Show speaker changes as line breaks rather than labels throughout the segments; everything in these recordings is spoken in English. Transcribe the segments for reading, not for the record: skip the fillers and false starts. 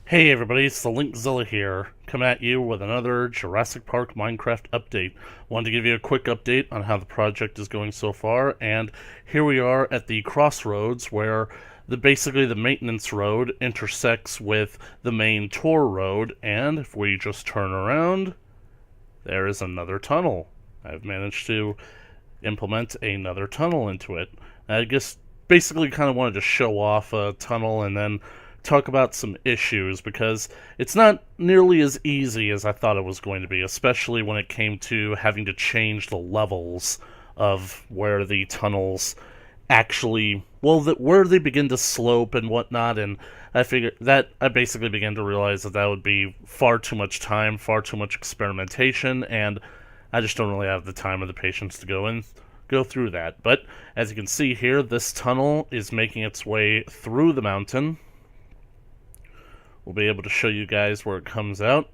Hey everybody, it's the Linkzilla here, coming at you with another Jurassic Park Minecraft update. Wanted to give you a quick update on how the project is going so far, and here we are at the crossroads where basically the maintenance road intersects with the main tour road, and if we just turn around, there is another tunnel. I've managed to implement another tunnel into it. I guess basically kind of wanted to show off a tunnel and then talk about some issues because it's not nearly as easy as I thought it was going to be, especially when it came to having to change the levels of where the tunnels actually, where they begin to slope and whatnot. And I basically began to realize that would be far too much time, far too much experimentation, and I just don't really have the time or the patience to go through that. But as you can see here, this tunnel is making its way through the mountain. We'll be able to show you guys where it comes out.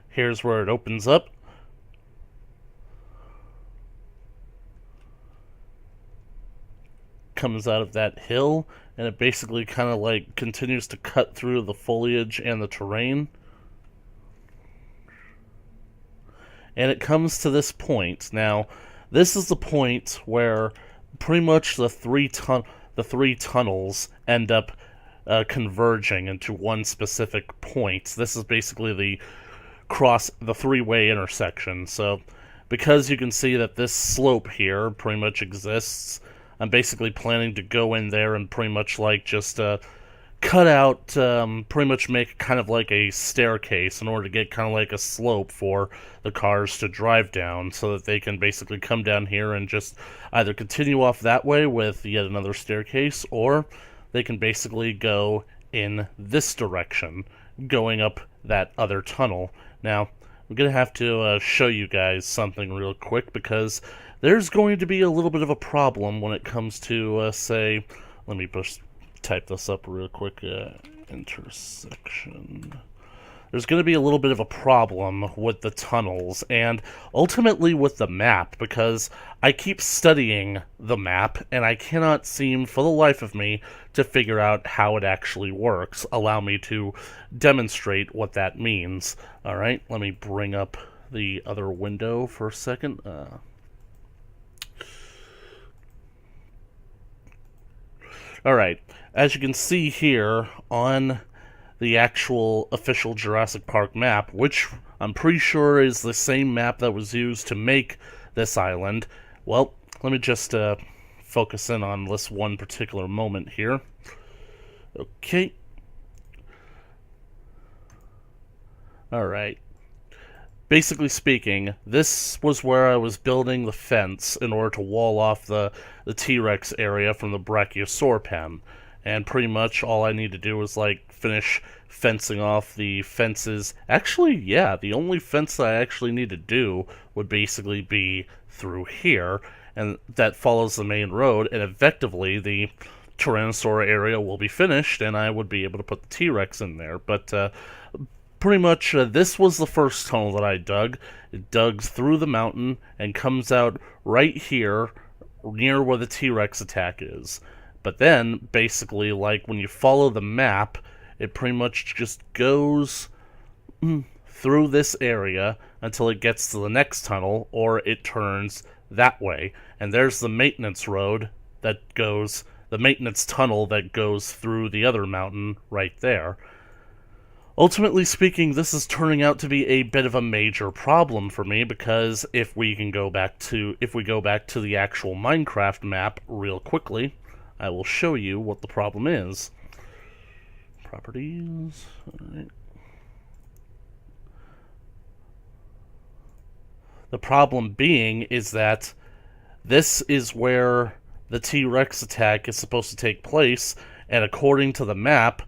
Here's where it opens up. Comes out of that hill, and it basically kind of like continues to cut through the foliage and the terrain. And it comes to this point. Now, this is the point where pretty much the three tunnels end up converging into one specific point. This is basically the three-way intersection. So, because you can see that this slope here pretty much exists, I'm basically planning to go in there and pretty much like just cut out, pretty much make kind of like a staircase in order to get kind of like a slope for the cars to drive down so that they can basically come down here and just either continue off that way with yet another staircase, or they can basically go in this direction, going up that other tunnel. Now, I'm going to have to show you guys something real quick because there's going to be a little bit of a problem when it comes to, say, let me type this up real quick, intersection. There's going to be a little bit of a problem with the tunnels and ultimately with the map because I keep studying the map and I cannot seem for the life of me to figure out how it actually works. Allow me to demonstrate what that means. Alright, let me bring up the other window for a second. Alright, as you can see here on the actual official Jurassic Park map, which I'm pretty sure is the same map that was used to make this island. Well, let me just focus in on this one particular moment here. Okay. Alright. Basically speaking, this was where I was building the fence in order to wall off the T-Rex area from the Brachiosaur pen. And pretty much all I need to do is like finish fencing off the fences. Actually, yeah, the only fence that I actually need to do would basically be through here, and that follows the main road, and effectively the Tyrannosaur area will be finished, and I would be able to put the T-Rex in there. But pretty much this was the first tunnel that I dug. It dug through the mountain and comes out right here near where the T-Rex attack is. But then, basically, like when you follow the map, it pretty much just goes through this area until it gets to the next tunnel, or it turns that way. And there's the maintenance road that goes, the maintenance tunnel that goes through the other mountain right there. Ultimately speaking, this is turning out to be a bit of a major problem for me because if we go back to the actual Minecraft map real quickly, I will show you what the problem is. Properties. Alright. The problem being is that this is where the T-Rex attack is supposed to take place, and according to the map,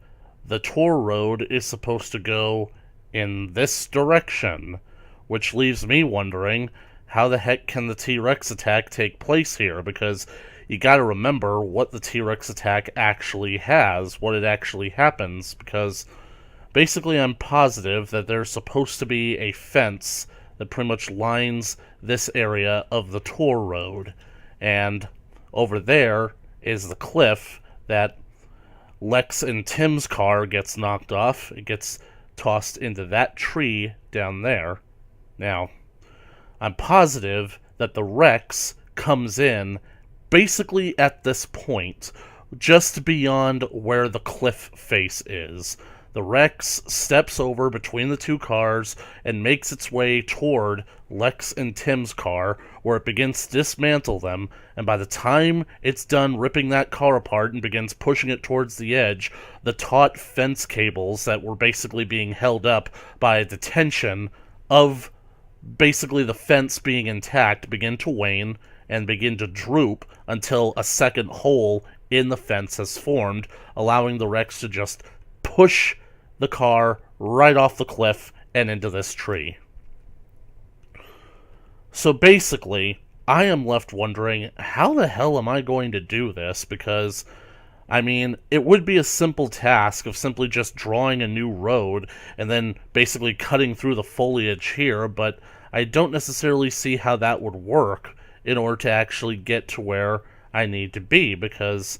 the tour road is supposed to go in this direction, which leaves me wondering, how the heck can the T-Rex attack take place here? Because you gotta remember what the T-Rex attack actually has, what it actually happens, because Basically, I'm positive that there's supposed to be a fence that pretty much lines this area of the tour road. And over there is the cliff that Lex and Tim's car gets knocked off. It gets tossed into that tree down there. Now, I'm positive that the Rex comes in basically at this point, just beyond where the cliff face is. The Rex steps over between the two cars and makes its way toward Lex and Tim's car, where it begins to dismantle them, and by the time it's done ripping that car apart and begins pushing it towards the edge, the taut fence cables that were basically being held up by the tension of basically the fence being intact begin to wane and begin to droop until a second hole in the fence has formed, allowing the Rex to just push the car right off the cliff and into this tree. So basically, I am left wondering, how the hell am I going to do this? Because, I mean, it would be a simple task of simply just drawing a new road and then basically cutting through the foliage here, but I don't necessarily see how that would work in order to actually get to where I need to be, because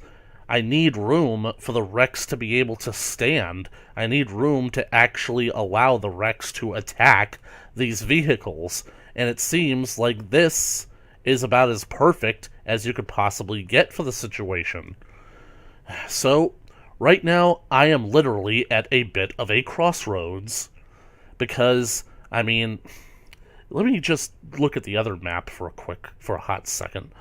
I need room for the Rex to be able to stand. I need room to actually allow the Rex to attack these vehicles. And it seems like this is about as perfect as you could possibly get for the situation. So, right now, I am literally at a bit of a crossroads. Because, I mean, let me just look at the other map for a hot second.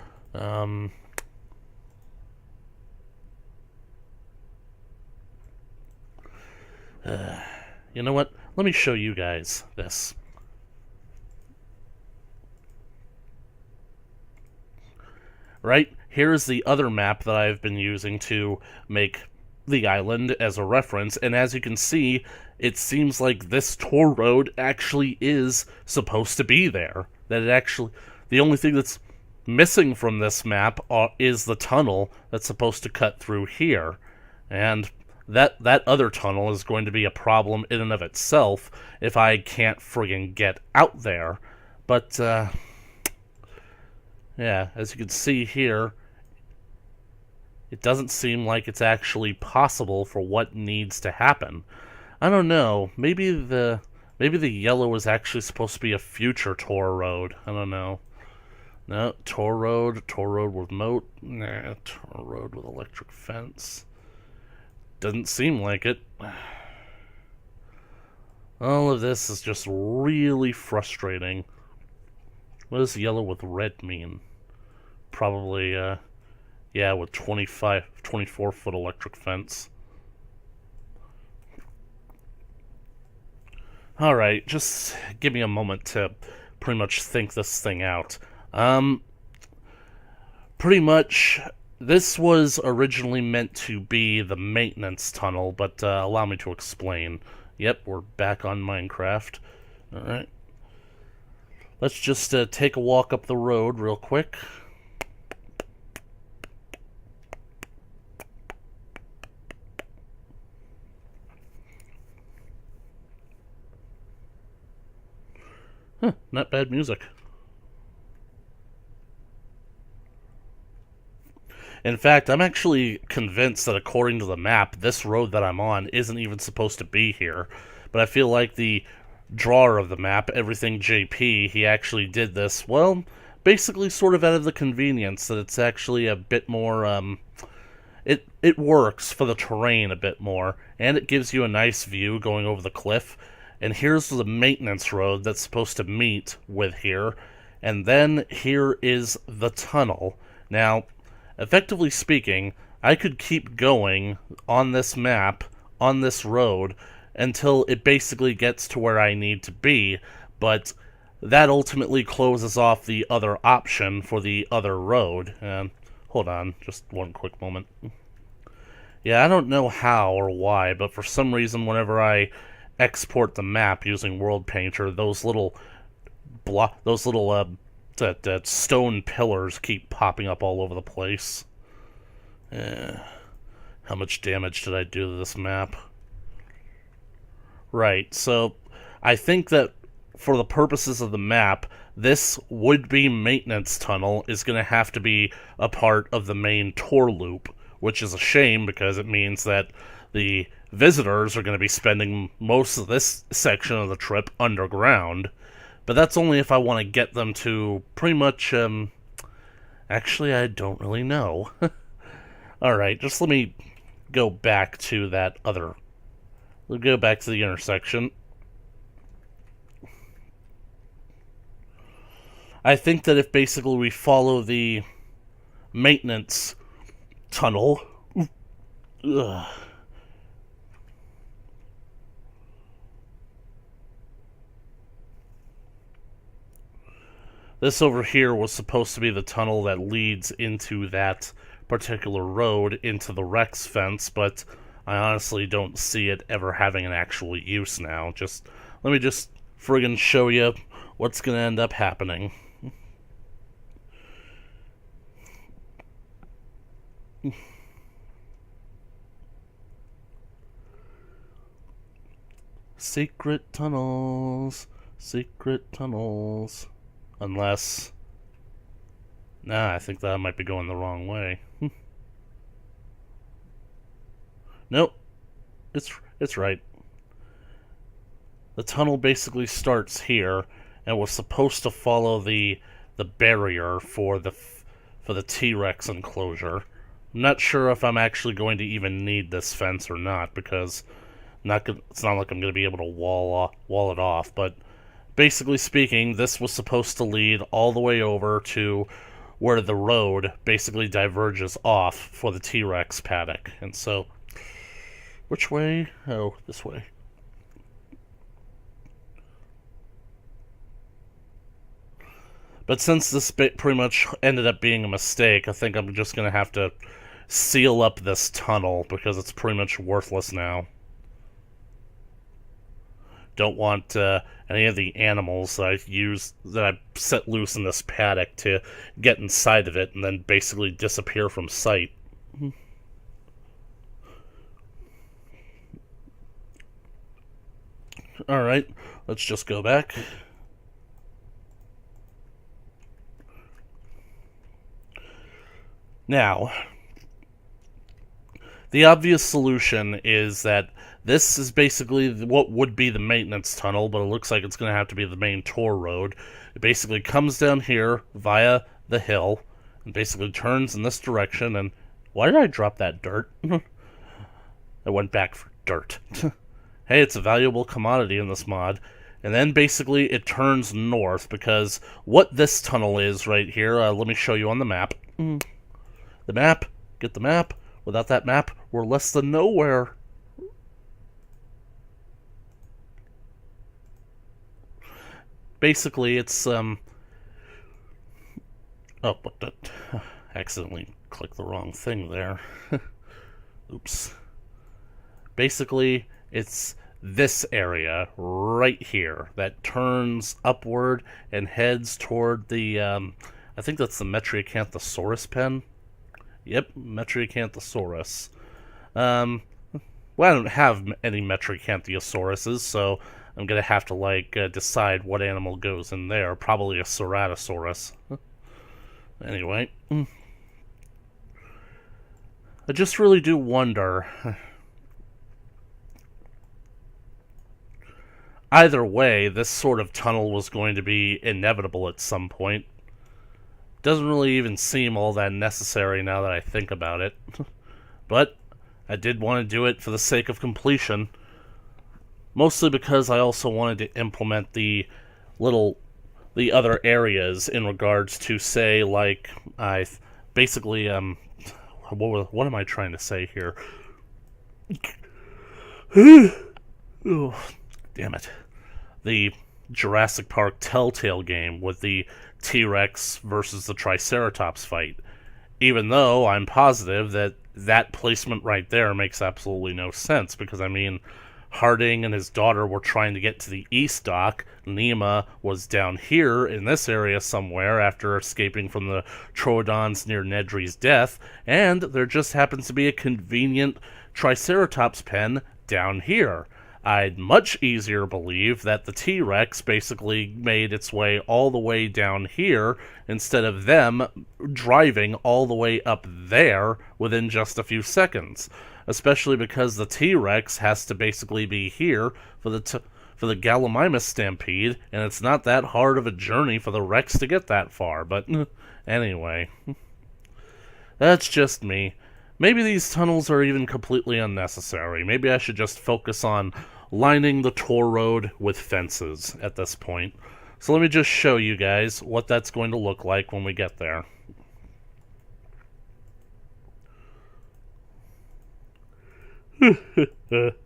You know what? Let me show you guys this. Right? Here's the other map that I've been using to make the island as a reference, and as you can see, it seems like this tour road actually is supposed to be there. The only thing that's missing from this map is the tunnel that's supposed to cut through here. And that other tunnel is going to be a problem in and of itself if I can't friggin' get out there. But, yeah, as you can see here, it doesn't seem like it's actually possible for what needs to happen. I don't know, maybe the yellow is actually supposed to be a future tour road. I don't know. No, tour road with moat. Nah, tour road with electric fence. Doesn't seem like it. All of this is just really frustrating. What does yellow with red mean? Probably, yeah, with 24-foot electric fence. Alright, just give me a moment to pretty much think this thing out. Pretty much, this was originally meant to be the maintenance tunnel, but allow me to explain. Yep, we're back on Minecraft. Alright. Let's just take a walk up the road real quick. Huh, not bad music. In fact, I'm actually convinced that according to the map, this road that I'm on isn't even supposed to be here. But I feel like the drawer of the map, Everything JP, he actually did this, well, basically sort of out of the convenience that it's actually a bit more, it works for the terrain a bit more, and it gives you a nice view going over the cliff. And here's the maintenance road that's supposed to meet with here, and then here is the tunnel. Now, effectively speaking, I could keep going on this map, on this road, until it basically gets to where I need to be, but that ultimately closes off the other option for the other road. And hold on, just one quick moment. Yeah, I don't know how or why, but for some reason whenever I export the map using World Painter, those little that stone pillars keep popping up all over the place. How much damage did I do to this map? Right, so I think that for the purposes of the map, this would-be maintenance tunnel is going to have to be a part of the main tour loop, which is a shame because it means that the visitors are going to be spending most of this section of the trip underground. But that's only if I want to get them to pretty much, actually, I don't really know. Alright, just let me go back to that other... We'll go back to the intersection. I think that if basically we follow the maintenance tunnel... Ugh. This over here was supposed to be the tunnel that leads into that particular road into the Rex fence, but I honestly don't see it ever having an actual use now. Let me just friggin' show you what's gonna end up happening. Secret tunnels, secret tunnels. Unless... Nah, I think that I might be going the wrong way. Nope. It's right. The tunnel basically starts here and was supposed to follow the barrier for the T-Rex enclosure. I'm not sure if I'm actually going to even need this fence or not because it's not like I'm going to be able to wall it off, but basically speaking, this was supposed to lead all the way over to where the road basically diverges off for the T-Rex paddock. And so, which way? Oh, this way. But since this pretty much ended up being a mistake, I think I'm just going to have to seal up this tunnel because it's pretty much worthless now. Don't want any of the animals that I set loose in this paddock to get inside of it and then basically disappear from sight. Alright, let's just go back. Now, the obvious solution is that this is basically what would be the maintenance tunnel, but it looks like it's going to have to be the main tour road. It basically comes down here via the hill and basically turns in this direction. And why did I drop that dirt? I went back for dirt. Hey, it's a valuable commodity in this mod. And then basically it turns north because what this tunnel is right here, let me show you on the map. The map, get the map. Without that map, we're less than nowhere. Basically, it's, oh, what the... accidentally clicked the wrong thing there. Oops. Basically, it's this area right here that turns upward and heads toward the, I think that's the Metriacanthosaurus pen. Yep, Metriacanthosaurus. Well, I don't have any Metriacanthosauruses, so I'm gonna have to, decide what animal goes in there. Probably a Ceratosaurus. Anyway. I just really do wonder. Either way, this sort of tunnel was going to be inevitable at some point. Doesn't really even seem all that necessary now that I think about it. But I did want to do it for the sake of completion. Mostly because I also wanted to implement the other areas in regards to, say, like, basically, what am I trying to say here? Oh, damn it. The Jurassic Park Telltale game with the T-Rex versus the Triceratops fight. Even though I'm positive that that placement right there makes absolutely no sense, because, I mean, Harding and his daughter were trying to get to the East Dock. Nema was down here in this area somewhere after escaping from the Troodons near Nedry's death, and there just happens to be a convenient Triceratops pen down here. I'd much easier believe that the T-Rex basically made its way all the way down here instead of them driving all the way up there within just a few seconds. Especially because the T-Rex has to basically be here for the Gallimimus stampede, and it's not that hard of a journey for the Rex to get that far. But anyway, that's just me. Maybe these tunnels are even completely unnecessary. Maybe I should just focus on lining the tour road with fences at this point. So let me just show you guys what that's going to look like when we get there. It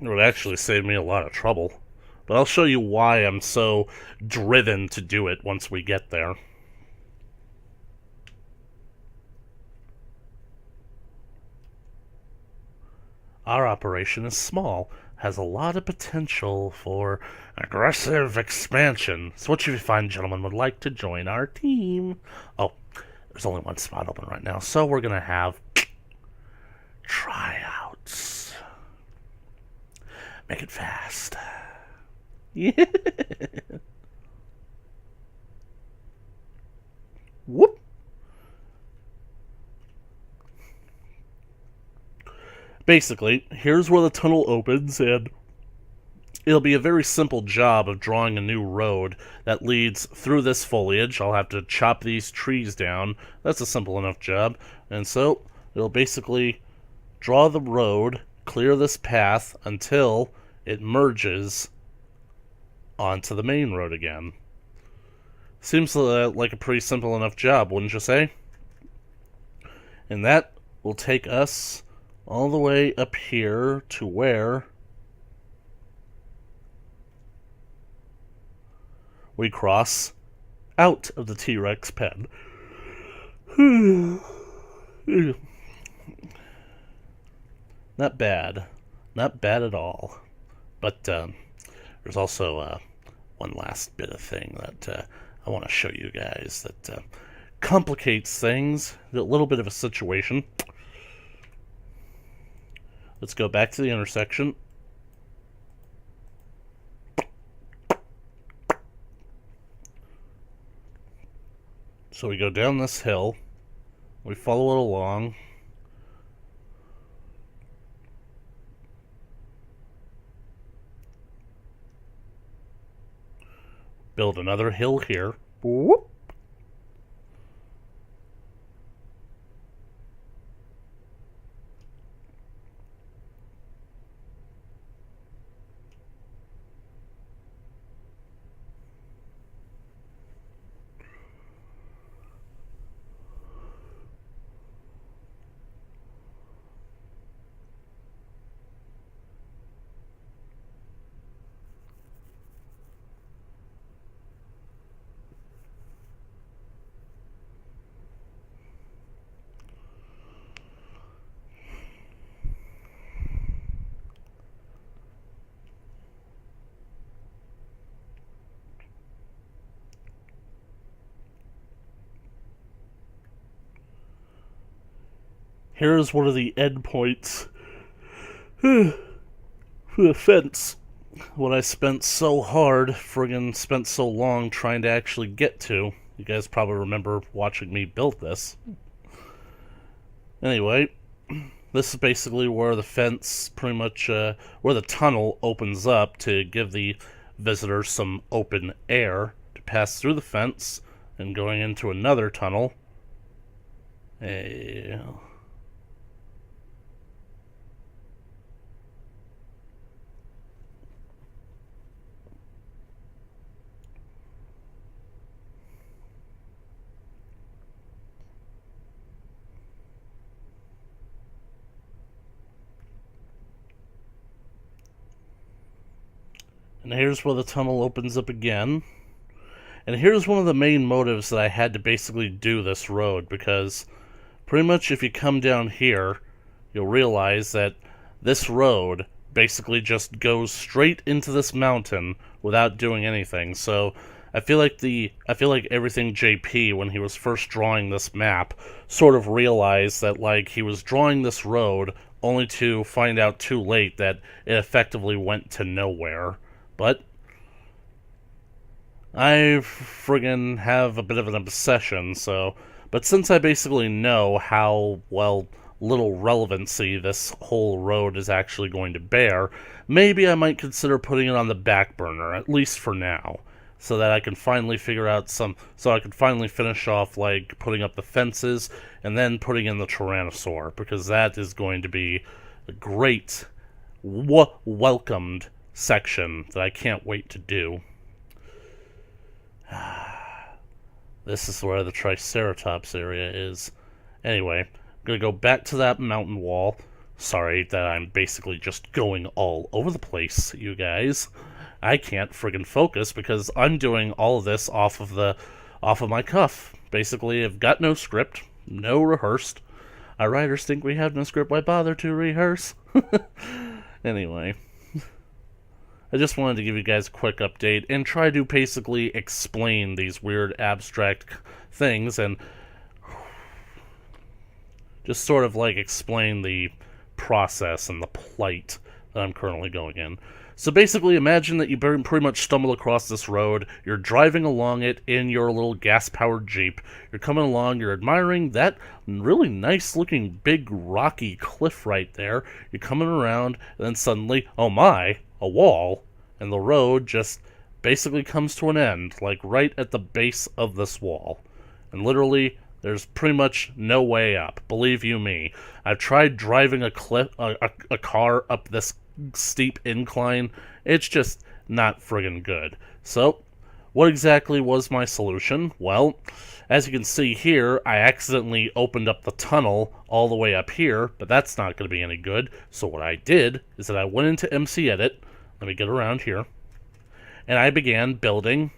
would actually save me a lot of trouble. But I'll show you why I'm so driven to do it once we get there. Our operation is small, has a lot of potential for aggressive expansion. So what you fine gentlemen would like to join our team? Oh, there's only one spot open right now, so we're going to have tryouts. Make it fast. Yeah. Whoop. Basically, here's where the tunnel opens, and it'll be a very simple job of drawing a new road that leads through this foliage. I'll have to chop these trees down. That's a simple enough job. And so, it'll basically draw the road, clear this path until it merges onto the main road again. Seems like a pretty simple enough job, wouldn't you say? And that will take us all the way up here to where we cross out of the T-Rex pen. Not bad. Not bad at all. But there's also one last bit of thing that I want to show you guys that complicates things. A little bit of a situation. Let's go back to the intersection. So we go down this hill. We follow it along. Build another hill here. Whoop. Here's one of the endpoints for the fence. What I spent so long trying to actually get to. You guys probably remember watching me build this. Anyway, this is basically where the fence, pretty much where the tunnel opens up to give the visitors some open air to pass through the fence and going into another tunnel. And here's where the tunnel opens up again. And here's one of the main motives that I had to basically do this road, because pretty much if you come down here, you'll realize that this road basically just goes straight into this mountain without doing anything. So I feel like everything JP, when he was first drawing this map, sort of realized that like he was drawing this road only to find out too late that it effectively went to nowhere. But I friggin' have a bit of an obsession, so. But since I basically know how, well, little relevancy this whole road is actually going to bear, maybe I might consider putting it on the back burner, at least for now. So that I can finally figure out so I can finally finish off, like, putting up the fences, and then putting in the Tyrannosaur, because that is going to be a great, welcomed section that I can't wait to do. This is where the Triceratops area is. Anyway, I'm gonna go back to that mountain wall. Sorry that I'm basically just going all over the place, you guys. I can't friggin' focus because I'm doing all of this off of my cuff. Basically, I've got no script, no rehearsed. Our writers think we have no script, why bother to rehearse? Anyway. I just wanted to give you guys a quick update and try to basically explain these weird abstract things and just sort of like explain the process and the plight that I'm currently going in. So basically imagine that you pretty much stumble across this road, you're driving along it in your little gas-powered Jeep, you're coming along, you're admiring that really nice looking big rocky cliff right there, you're coming around, and then suddenly, oh my, a wall, and the road just basically comes to an end, like right at the base of this wall. And literally, there's pretty much no way up, believe you me. I've tried driving a car up this steep incline, it's just not friggin' good. So, what exactly was my solution? Well, as you can see here, I accidentally opened up the tunnel all the way up here, but that's not going to be any good. So what I did is that I went into MC Edit, let me get around here, and I began building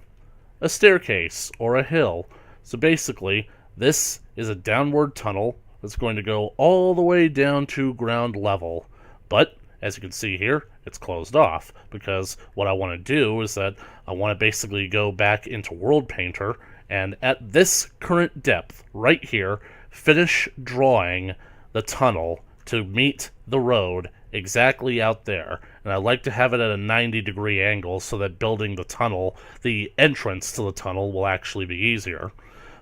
a staircase, or a hill. So basically, this is a downward tunnel that's going to go all the way down to ground level. But, as you can see here, it's closed off, because what I want to do is that I want to basically go back into World Painter, and at this current depth, right here, finish drawing the tunnel to meet the road exactly out there. And I like to have it at a 90-degree angle so that building the tunnel, the entrance to the tunnel, will actually be easier.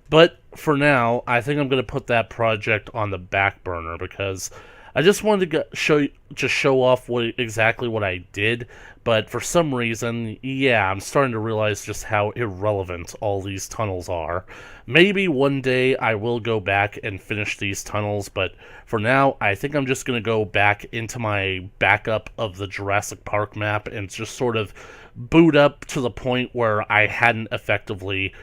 But for now, I think I'm going to put that project on the back burner because I just wanted to show off exactly what I did, but for some reason, yeah, I'm starting to realize just how irrelevant all these tunnels are. Maybe one day I will go back and finish these tunnels, but for now, I think I'm just going to go back into my backup of the Jurassic Park map and just sort of boot up to the point where I hadn't effectively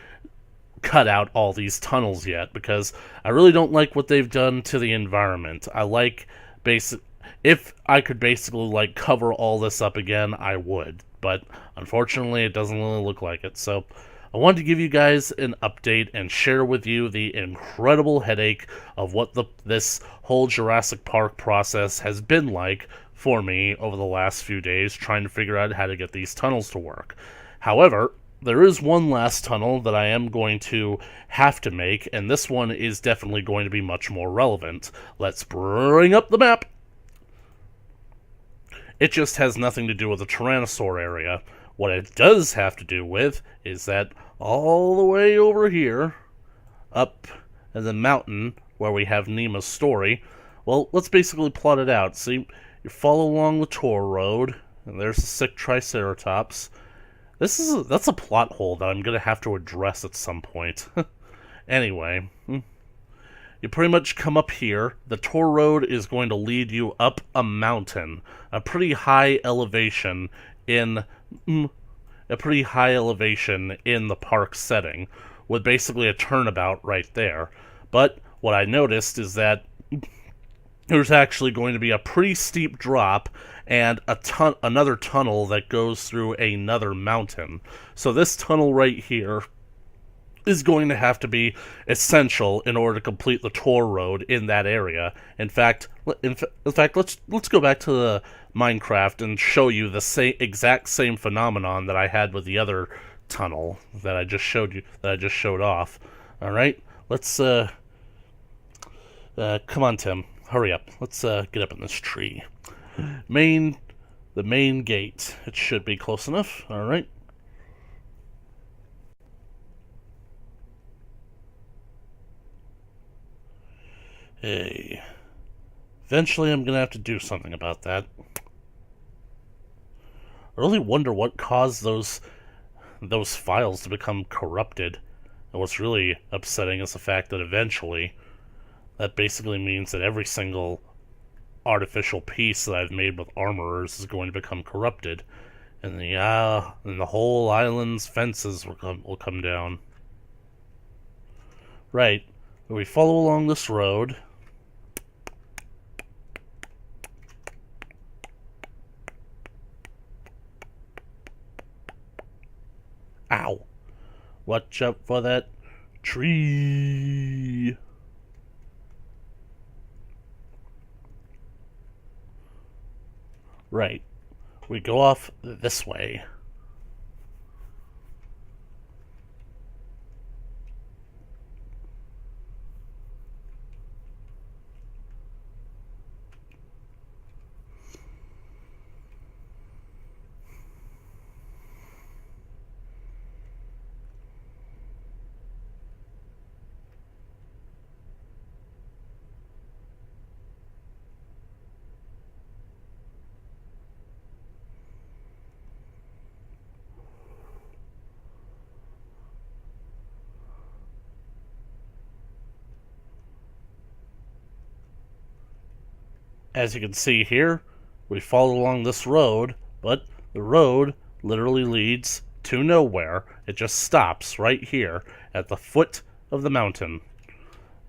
cut out all these tunnels yet, because I really don't like what they've done to the environment. I like if I could basically like cover all this up again, I would, but unfortunately it doesn't really look like it. So I wanted to give you guys an update and share with you the incredible headache of what this whole Jurassic Park process has been like for me over the last few days, trying to figure out how to get these tunnels to work. However, there is one last tunnel that I am going to have to make, and this one is definitely going to be much more relevant. Let's bring up the map. It just has nothing to do with the Tyrannosaur area. What it does have to do with is that all the way over here, up in the mountain where we have Nemo's story, well, let's basically plot it out. See, you follow along the tour road, and there's the sick Triceratops. That's a plot hole that I'm going to have to address at some point. Anyway, you pretty much come up here. The tour road is going to lead you up a mountain, a pretty high elevation in the park setting, with basically a turnabout right there. But what I noticed is that there's actually going to be a pretty steep drop and another tunnel that goes through another mountain. So this tunnel right here is going to have to be essential in order to complete the tour road in that area. In fact, let's go back to the Minecraft and show you the exact same phenomenon that I had with the other tunnel that I just showed off. All right, let's come on, Tim, hurry up. Let's get up in this tree. The main gate. It should be close enough. All right. Hey. Eventually, I'm gonna have to do something about that. I really wonder what caused those files to become corrupted. And what's really upsetting is the fact that eventually, that basically means that every single artificial piece that I've made with armorers is going to become corrupted, and the whole island's fences will come down. Right. We follow along this road. Ow. Watch out for that tree. Right. We go off this way. As you can see here, we follow along this road, but the road literally leads to nowhere. It just stops right here at the foot of the mountain.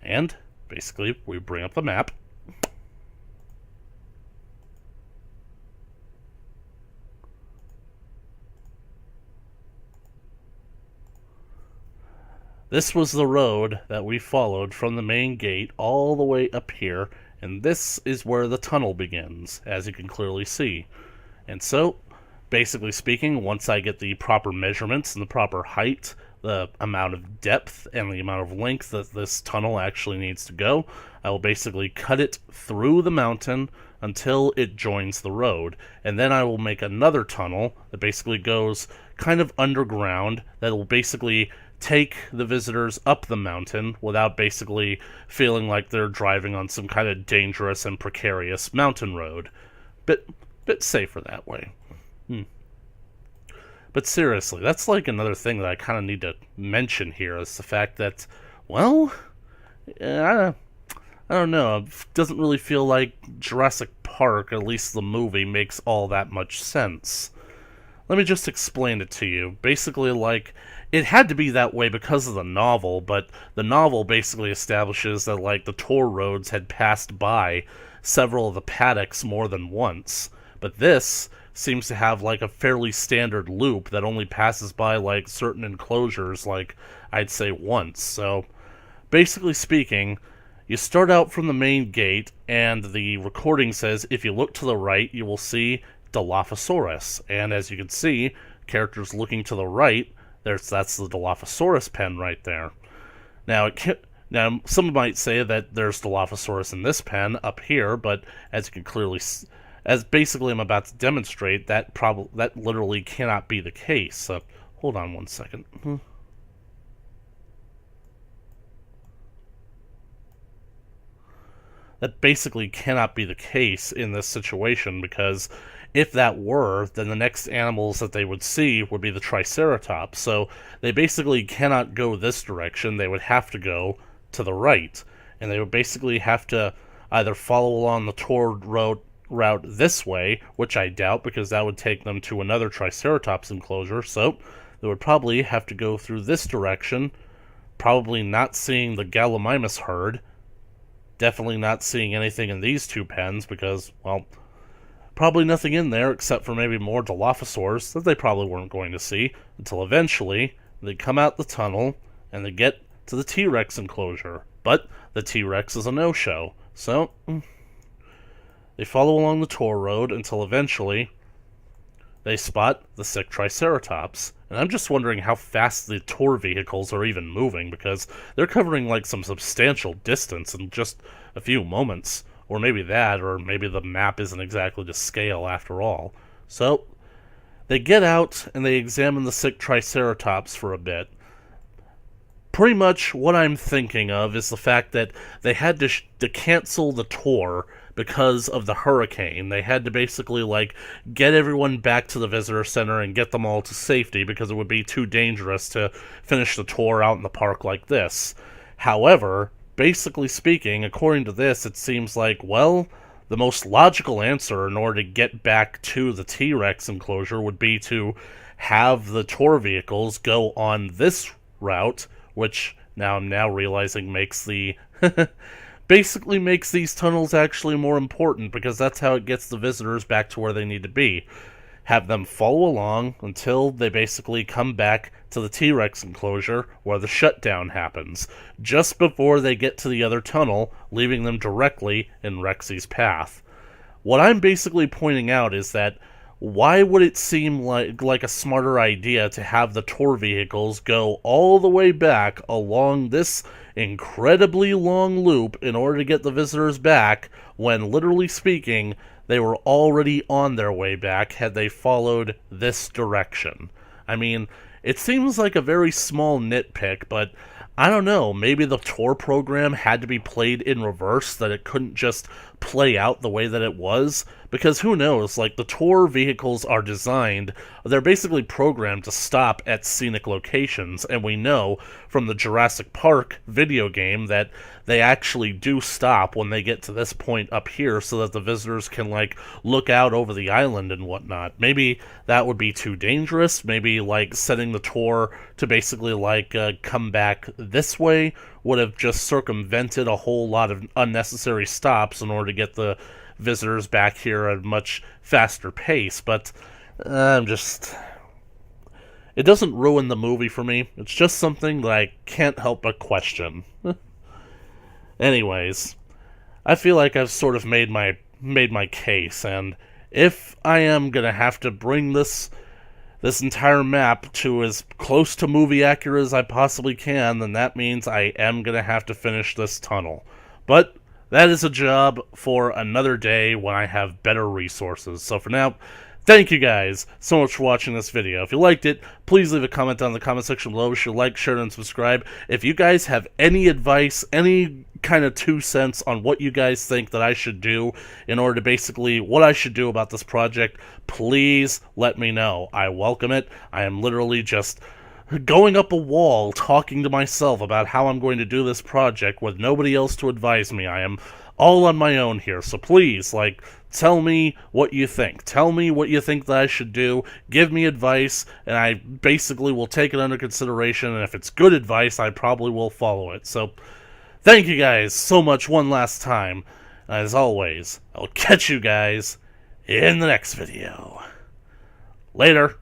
And basically, we bring up the map. This was the road that we followed from the main gate all the way up here, and this is where the tunnel begins, as you can clearly see. And so, basically speaking, once I get the proper measurements and the proper height, the amount of depth and the amount of length that this tunnel actually needs to go, I will basically cut it through the mountain until it joins the road. And then I will make another tunnel that basically goes kind of underground, that will basically take the visitors up the mountain without basically feeling like they're driving on some kind of dangerous and precarious mountain road. Bit safer that way. But seriously, that's like another thing that I kind of need to mention here, is the fact that, well, I don't know, it doesn't really feel like Jurassic Park, at least the movie, makes all that much sense. Let me just explain it to you. Basically, like, it had to be that way because of the novel, but the novel basically establishes that, like, the tour roads had passed by several of the paddocks more than once. But this seems to have, like, a fairly standard loop that only passes by, like, certain enclosures, like, I'd say once. So, basically speaking, you start out from the main gate, and the recording says, if you look to the right, you will see Dilophosaurus. And as you can see, characters looking to the right, that's the Dilophosaurus pen right there. Now, some might say that there's Dilophosaurus in this pen up here, but as you can clearly, as basically I'm about to demonstrate, that literally cannot be the case. Hold on one second. That basically cannot be the case in this situation, because if that were, then the next animals that they would see would be the Triceratops. So they basically cannot go this direction. They would have to go to the right. And they would basically have to either follow along the tour route this way, which I doubt, because that would take them to another Triceratops enclosure. So they would probably have to go through this direction, probably not seeing the Gallimimus herd. Definitely not seeing anything in these two pens because, well, probably nothing in there except for maybe more Dilophosaurs that they probably weren't going to see until eventually they come out the tunnel and they get to the T-Rex enclosure. But the T-Rex is a no-show, so they follow along the tour road until eventually they spot the sick Triceratops. And I'm just wondering how fast the tour vehicles are even moving, because they're covering like some substantial distance in just a few moments. Or maybe that, or maybe the map isn't exactly to scale after all. So, they get out and they examine the sick Triceratops for a bit. Pretty much what I'm thinking of is the fact that they had to cancel the tour because of the hurricane. They had to basically, like, get everyone back to the visitor center and get them all to safety because it would be too dangerous to finish the tour out in the park like this. However, basically speaking, according to this, it seems like, well, the most logical answer in order to get back to the T-Rex enclosure would be to have the tour vehicles go on this route, which I'm now realizing makes the basically makes these tunnels actually more important, because that's how it gets the visitors back to where they need to be. Have them follow along until they basically come back to the T-Rex enclosure where the shutdown happens, just before they get to the other tunnel, leaving them directly in Rexy's path. What I'm basically pointing out is that why would it seem like a smarter idea to have the tour vehicles go all the way back along this incredibly long loop in order to get the visitors back, when, literally speaking, they were already on their way back had they followed this direction? I mean, it seems like a very small nitpick, but I don't know, maybe the tour program had to be played in reverse, that it couldn't just play out the way that it was, because who knows, like, the tour vehicles are designed, they're basically programmed to stop at scenic locations, and we know from the Jurassic Park video game that they actually do stop when they get to this point up here so that the visitors can, like, look out over the island and whatnot. Maybe that would be too dangerous, maybe, like, setting the tour to basically, like, come back this way would have just circumvented a whole lot of unnecessary stops in order to get the visitors back here at a much faster pace, but it doesn't ruin the movie for me. It's just something that I can't help but question. Anyways, I feel like I've sort of made my case, and if I am gonna have to bring this entire map to as close to movie accurate as I possibly can, then that means I am gonna have to finish this tunnel. But that is a job for another day when I have better resources. So for now, thank you guys so much for watching this video. If you liked it, please leave a comment down in the comment section below. Be sure to like, share, and subscribe. If you guys have any advice, any kind of 2 cents on what you guys think that I should do in order to basically what I should do about this project, please let me know. I welcome it. I am literally just going up a wall talking to myself about how I'm going to do this project with nobody else to advise me. I am all on my own here, so please, like, tell me what you think. Tell me what you think that I should do. Give me advice, and I basically will take it under consideration, and if it's good advice, I probably will follow it. So, thank you guys so much one last time. As always, I'll catch you guys in the next video. Later.